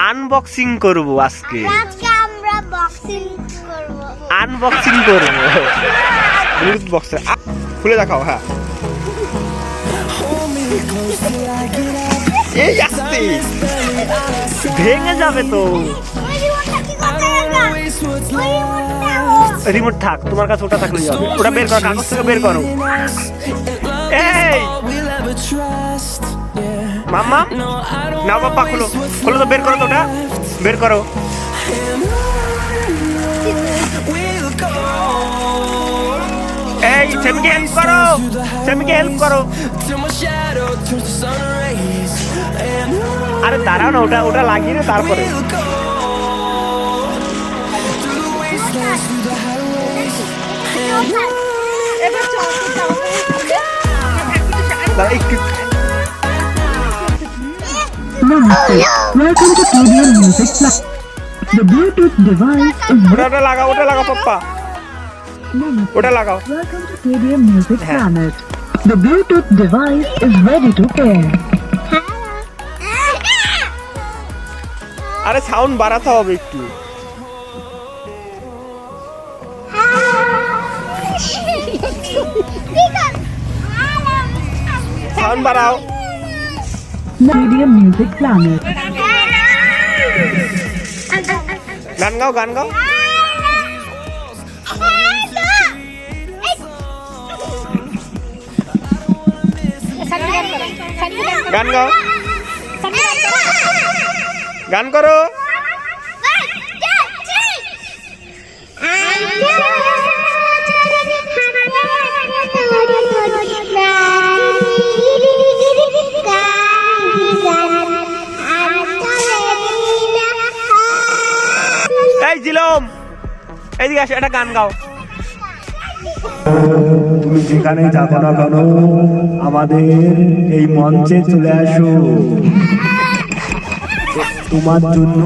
Unboxing করব আজকে। আমরা বক্সিং করব। আনবক্সিং করব। ব্লুটুথ বক্সে খুলে দেখাও। হ্যাঁ, এই আসছে, ভেঙে যাবে তো। রিমোট থাক তোমার কাছে, ওটা থাকলে যাবে। ওটা বের করো, কাগজ থেকে বের করো। এই মাম্মা নাও, বাপ্পা খোলো, খোলো তো, বের করো তো, ওটা বের করো। এই সেমিকে হেল্প করো, সেমিকে হেল্প করো। আরে দাঁড়াও না, ওটা ওটা লাগিয়ে না তারপরে। একটু Welcome to KBM Music Plus. The Bluetooth device is ওটা লাগাও, ওটা লাগাও পাপ্পা, ওটা লাগাও। Welcome to KBM Music Planet. The Bluetooth device is ready to pair. আরে সাউন্ড বাড়াতে হবে একটু। সাউন্ড বাড়াও। KBM Music Planet. গান গাও, গান গাও। গান গাও, গান করো। এই জিলম, এইদিকে আসো, একটা গান গাও। তুমি যেখানে যাবো না কেন আমাদের এই মঞ্চে চলে আসো, তোমার জন্য।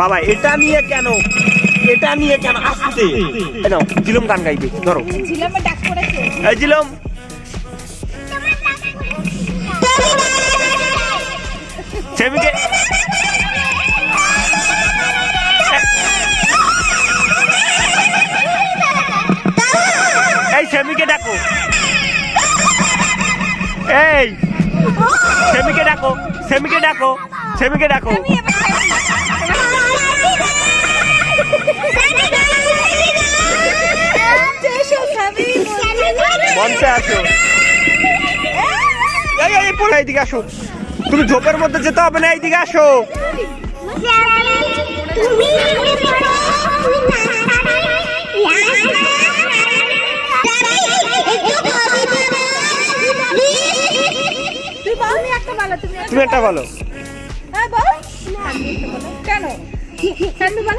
বাবা এটা নিয়ে কেন, এটা নিয়ে কেন আসতে? নাও জিলম গান গাইবে, ধরো। এই জিলম, সেমিকে এই সেমিকে ডাকো, এই সেমিকে ডাকো, সেমিকে ডাকো, সেমিকে ডাকো। মঞ্চে আসো। এই পোলা, এইদিকে আসো। তুমি ঝোপের মধ্যে যেতে হবে না, এইদিকে আসো। তুমি একটা বলো। কেন বল